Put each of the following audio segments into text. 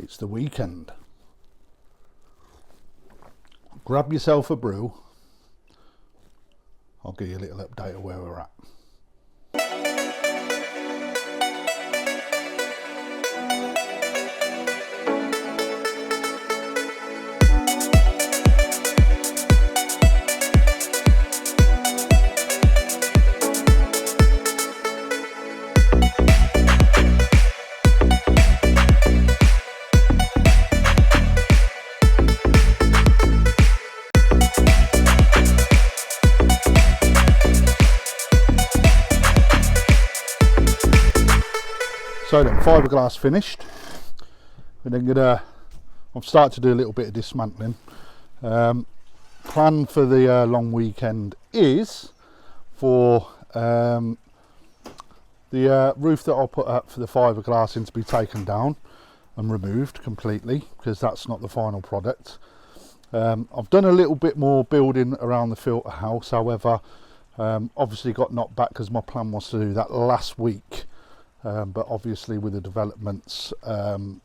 It's the weekend. Grab yourself a brew. I'll give you a little update of where we're at. So then, fiberglass finished. We're then I've started to do a little bit of dismantling. Plan for the long weekend is for the roof that I'll put up for the fiberglass to be taken down and removed completely, because that's not the final product. I've done a little bit more building around the filter house, however, obviously got knocked back because my plan was to do that last week. But obviously with the developments, having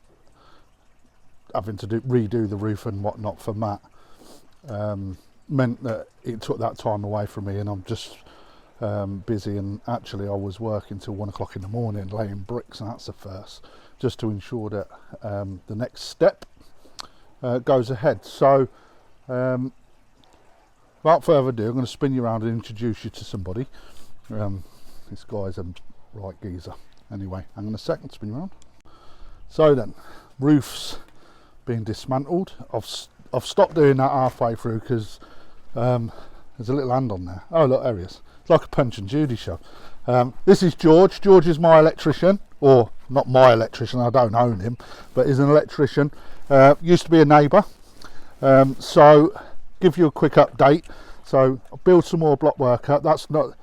to redo the roof and whatnot for Matt, meant that it took that time away from me, and I'm just busy, and actually I was working till 1 o'clock in the morning laying bricks, and that's the first, just to ensure that the next step goes ahead. So without further ado, I'm going to spin you around and introduce you to somebody. This guy's a right geezer. Anyway, hang on a second, spin you around. So then, roof's being dismantled. I've stopped doing that halfway through because there's a little hand on there. Oh look, there he is. It's like a Punch and Judy show. This is George. George is my electrician, or not my electrician, I don't own him, but he's an electrician. Used to be a neighbour. So, give you a quick update. So, I built some more block work up. That's not...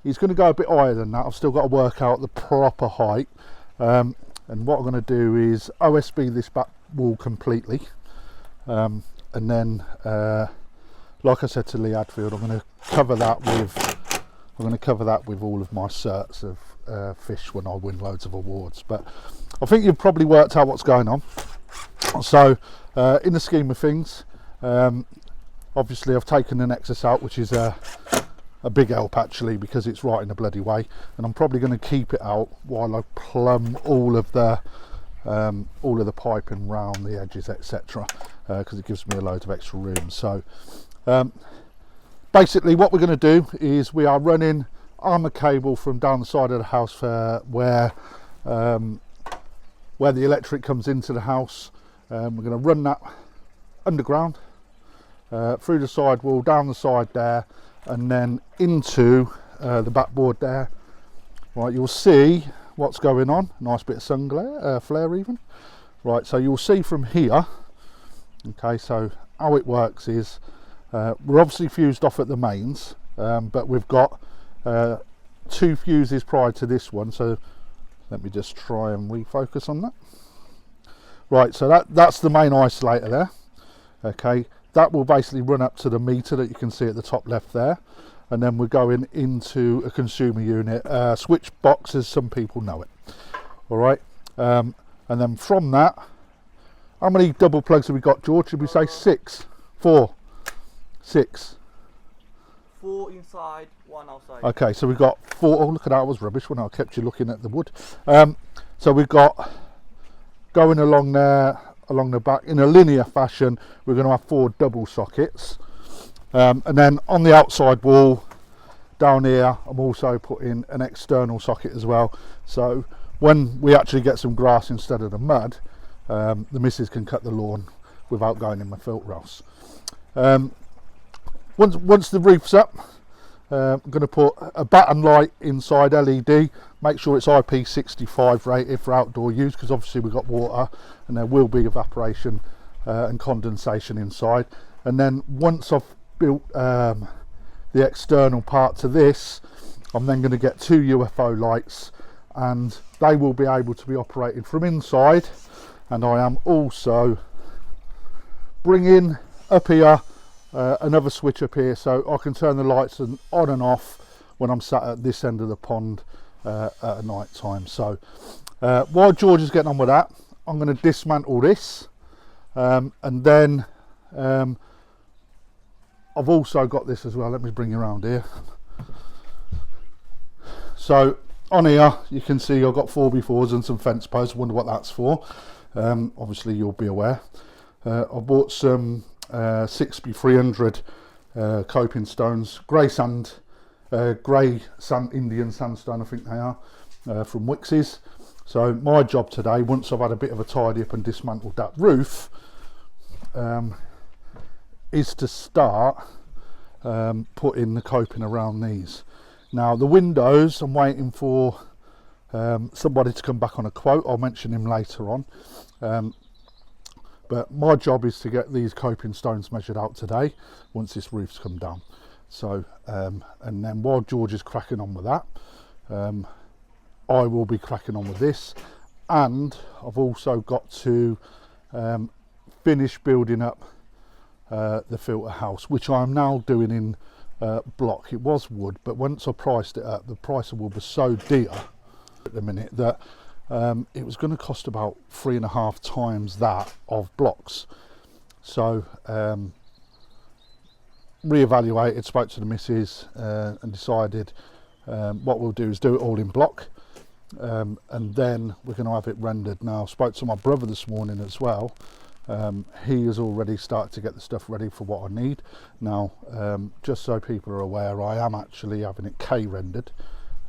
He's going to go a bit higher than that. I've still got to work out the proper height. And what I'm going to do is OSB this back wall completely. And then, like I said to Lee Hadfield, I'm going to cover that with all of my certs of fish when I win loads of awards. But I think you've probably worked out what's going on. So, in the scheme of things, obviously I've taken the Nexus out, which is a big help actually, because it's right in the bloody way, and I'm probably going to keep it out while I plumb all of the piping round the edges, etc., because it gives me a load of extra room. So basically what we're going to do is we are running armour cable from down the side of the house where the electric comes into the house. We're going to run that underground through the side wall, down the side there, and then into the backboard there. Right, you'll see what's going on. Nice bit of sun glare, flare even. Right, so you'll see from here. Okay, so how it works is we're obviously fused off at the mains, but we've got 2 fuses prior to this one. So let me just try and refocus on that. Right, so that's the main isolator there. Okay. That will basically run up to the meter that you can see at the top left there, and then we're going into a consumer unit, switch box as some people know it. All right, and then from that, how many double plugs have we got, George? Should we say 6? 4? 6? 4 inside, 1 outside. Okay, so we've got 4. Oh, look at that, I was rubbish when I kept you looking at the wood. So we've got going along there, along the back in a linear fashion, we're going to have 4 double sockets, and then on the outside wall down here I'm also putting an external socket as well, so when we actually get some grass instead of the mud, the missus can cut the lawn without going in my filter house. Once the roof's up, I'm going to put a batten light inside, LED. Make sure it's IP65 rated for outdoor use, because obviously we've got water and there will be evaporation and condensation inside. And then once I've built the external part to this, I'm then going to get 2 UFO lights, and they will be able to be operated from inside. And I am also bringing up here another switch up here, so I can turn the lights on and off when I'm sat at this end of the pond at night time. So while George is getting on with that, I'm going to dismantle this, and then I've also got this as well. Let me bring you around here. So on here you can see I've got 4x4s and some fence posts. Wonder what that's for. Obviously you'll be aware. I bought some 6x300 coping stones, grey sand, Indian sandstone I think they are, from Wix's. So my job today, once I've had a bit of a tidy up and dismantled that roof, is to start putting the coping around these. Now the windows, I'm waiting for somebody to come back on a quote. I'll mention him later on. But my job is to get these coping stones measured out today once this roof's come down. So and then while George is cracking on with that, I will be cracking on with this, and I've also got to finish building up the filter house, which I'm now doing in block. It was wood, but once I priced it up, the price of wood was so dear at the minute that it was going to cost about 3.5 times that of blocks. So re-evaluated, spoke to the missus, and decided what we'll do is do it all in block, and then we're going to have it rendered. Now, spoke to my brother this morning as well. He has already started to get the stuff ready for what I need. Now, just so people are aware, I am actually having it K rendered,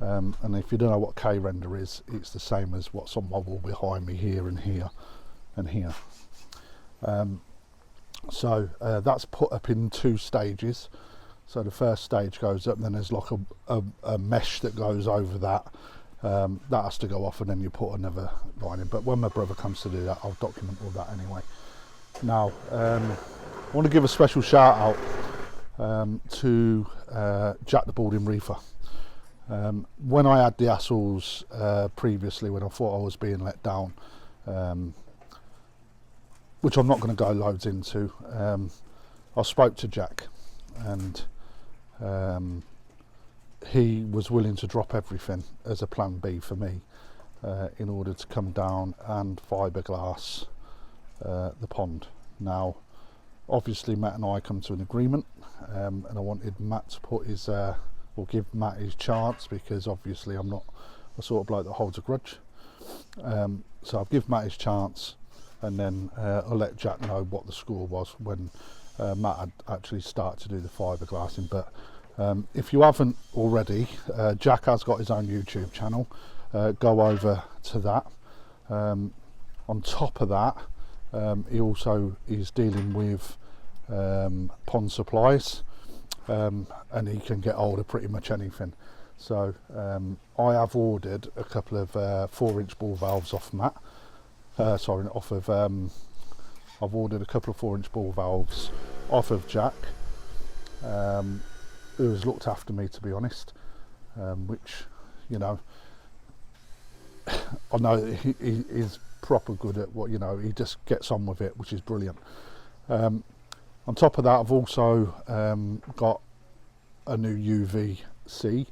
and if you don't know what K render is, it's the same as what's on my wall behind me here and here and here. So that's put up in 2 stages. So the first stage goes up, and then there's like a mesh that goes over that. That has to go off, and then you put another line in. But when my brother comes to do that, I'll document all that anyway. Now, I want to give a special shout out to Jack the Balding Reefer. When I had the hassles previously, when I thought I was being let down, which I'm not going to go loads into, I spoke to Jack, and he was willing to drop everything as a plan B for me in order to come down and fiberglass the pond. Now, obviously Matt and I come to an agreement, and I wanted Matt to put his or give Matt his chance, because obviously I'm not a sort of bloke that holds a grudge. So I'll give Matt his chance, and then I'll let Jack know what the score was when Matt had actually started to do the fiberglassing. But if you haven't already, Jack has got his own YouTube channel. Go over to that. On top of that, he also is dealing with pond supplies, and he can get hold of pretty much anything. So I have ordered a couple of 4-inch ball valves off Matt. I've ordered a couple of 4-inch ball valves off of Jack, who has looked after me, to be honest, which, you know, I know he is proper good at what, you know, he just gets on with it, which is brilliant. On top of that, I've also got a new UVC,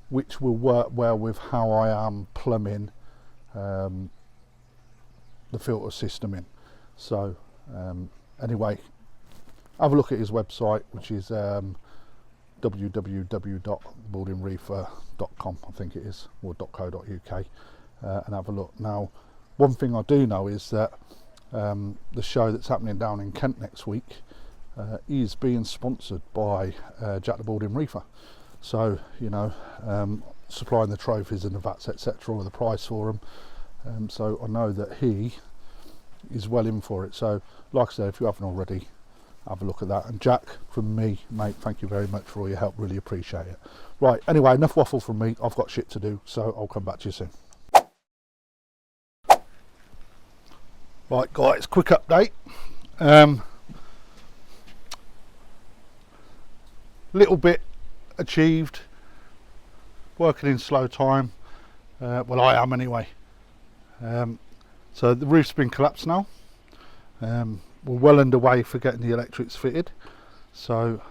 which will work well with how I am plumbing the filter system in. So anyway, have a look at his website, which is www.baldingreefer.com, I think it is, or .co.uk, and have a look. Now, one thing I do know is that the show that's happening down in Kent next week is being sponsored by Jack the Balding Reefer. So, you know, supplying the trophies and the vats, etc., or the prize for them. So I know that he is well in for it. So, like I said, if you haven't already, have a look at that. And Jack, from me, mate, thank you very much for all your help. Really appreciate it. Right, anyway, enough waffle from me. I've got shit to do, so I'll come back to you soon. Right, guys, quick update. Little bit achieved. Working in slow time. Well, I am anyway. So the roof's been collapsed now. We're well underway for getting the electrics fitted. So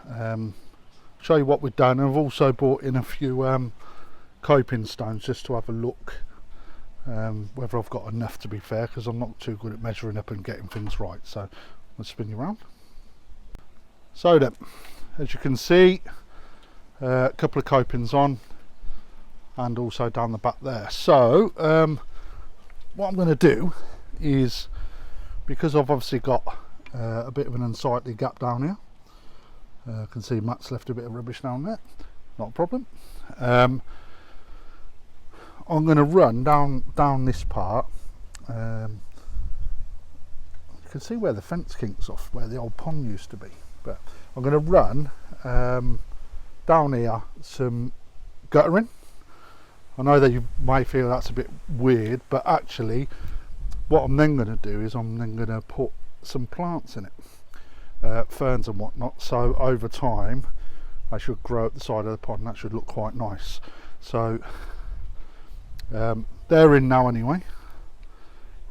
show you what we've done. I've also brought in a few coping stones just to have a look whether I've got enough, to be fair, because I'm not too good at measuring up and getting things right. So I'll spin you around. So then, as you can see, a couple of copings on, and also down the back there. So what I'm going to do is, because I've obviously got a bit of an unsightly gap down here, I can see Matt's left a bit of rubbish down there, not a problem. I'm going to run down this part. You can see where the fence kinks off, where the old pond used to be, but I'm going to run down here some guttering. I know that you may feel that's a bit weird, but actually what I'm then going to do is I'm then going to put some plants in it, ferns and whatnot, so over time they should grow up the side of the pond. That should look quite nice. So they're in now anyway,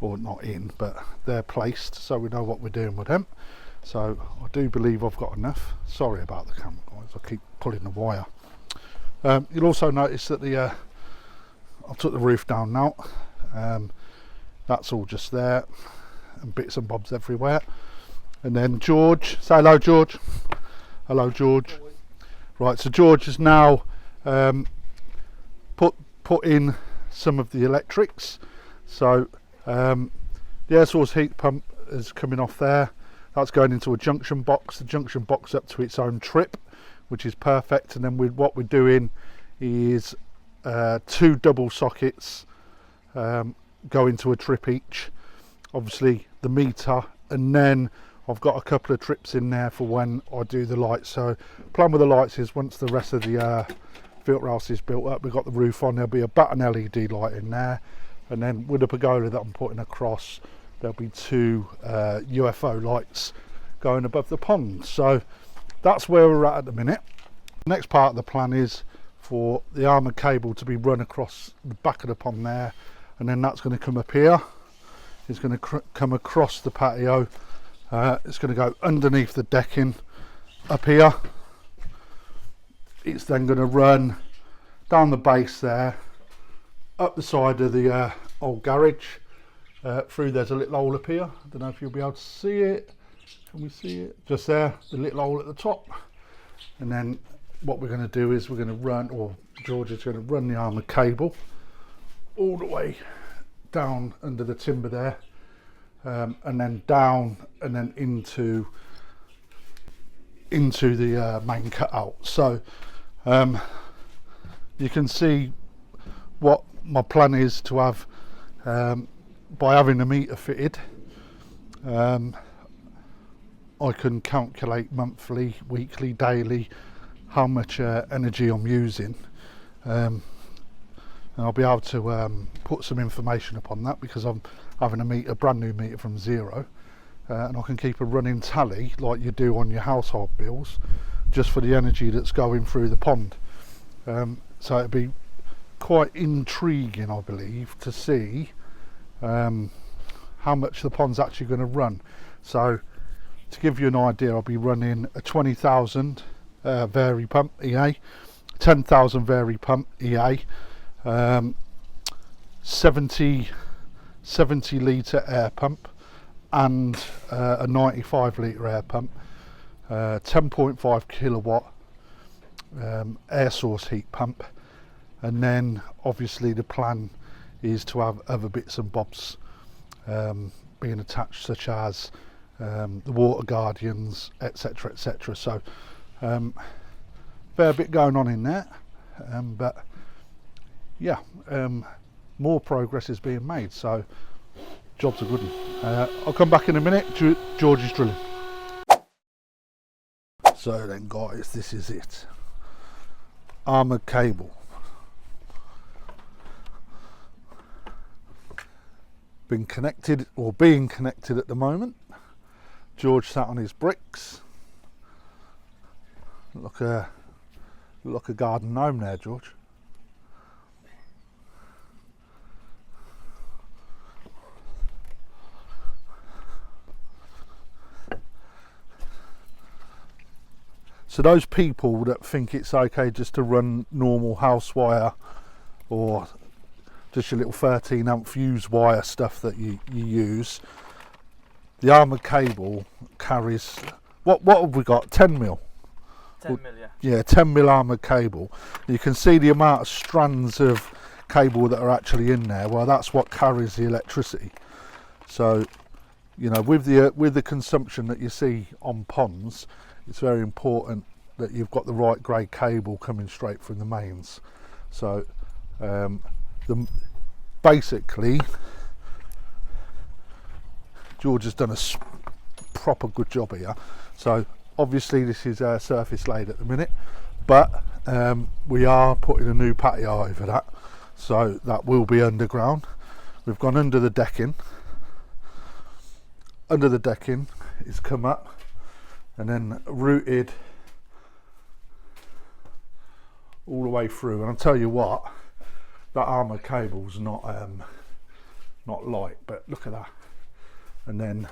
or not in, but they're placed, so we know what we're doing with them. So I do believe I've got enough. Sorry about the camera, guys, I keep pulling the wire. You'll also notice that the I took the roof down now. That's all just there, and bits and bobs everywhere. And then George, say hello, George. Hello, George. Right, so George has now put in some of the electrics. So the air source heat pump is coming off there. That's going into a junction box. The junction box up to its own trip, which is perfect. And then what we're doing is 2 double sockets go into a trip each, obviously the meter, and then I've got a couple of trips in there for when I do the lights. So plan with the lights is, once the rest of the filter house is built up, we've got the roof on, there'll be a button LED light in there, and then with the pergola that I'm putting across, there'll be 2 UFO lights going above the pond. So that's where we're at the minute. The next part of the plan is for the armoured cable to be run across the back of the pond there, and then that's going to come up here. It's going to come across the patio. It's going to go underneath the decking up here. It's then going to run down the base there, up the side of the old garage, through. There's a little hole up here. I don't know if you'll be able to see it. Can we see it? Just there, the little hole at the top. And then what we're going to do is we're going to run, or George is going to run the armoured cable all the way down under the timber there, and then down and then into the main cutout. So you can see what my plan is to have, by having the meter fitted. I can calculate monthly, weekly, daily how much energy I'm using, and I'll be able to put some information upon that, because I'm having a brand new meter from zero, and I can keep a running tally like you do on your household bills, just for the energy that's going through the pond. So it'd be quite intriguing, I believe, to see how much the pond's actually going to run. So to give you an idea, I'll be running a 20,000 vari pump EA, 10,000 vari pump EA, 70 litre air pump, and a 95 litre air pump, 10.5 kilowatt air source heat pump, and then obviously the plan is to have other bits and bobs being attached, such as the water guardians, etc, etc. So fair bit going on in there, but yeah, more progress is being made, so job's a good one. I'll come back in a minute. George is drilling. So then guys, this is it. Armoured cable. Been connected, or being connected at the moment. George sat on his bricks. Look a garden gnome there, George. So those people that think it's okay just to run normal house wire, or just your little 13 amp fuse wire stuff that you use. The armoured cable carries, what have we got, 10 mil? 10 mil, yeah. Yeah, 10 mil armoured cable. You can see the amount of strands of cable that are actually in there. Well, that's what carries the electricity. So, you know, with the consumption that you see on ponds, it's very important that you've got the right grade cable coming straight from the mains. So basically George has done a proper good job here. So obviously this is surface laid at the minute, but we are putting a new patio over that, so that will be underground. We've gone under the decking. Under the decking it's come up and then routed all the way through, and I'll tell you what, that armoured cable's not light, but look at that. And then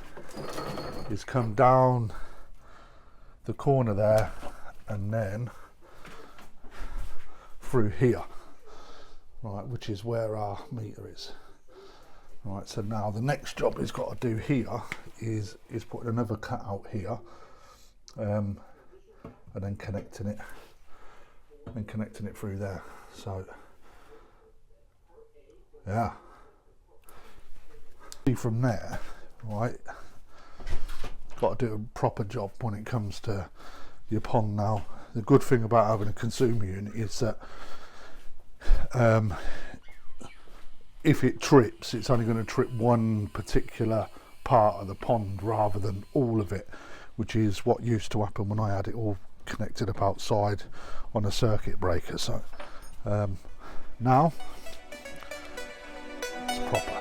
it's come down the corner there and then through here, right, which is where our meter is. Right, so now the next job he's got to do here is putting another cut out here, and then connecting it through there. So yeah, from there, right, got to do a proper job when it comes to your pond. Now the good thing about having a consumer unit is that if it trips, it's only going to trip one particular part of the pond rather than all of it, which is what used to happen when I had it all connected up outside on a circuit breaker. So now it's proper.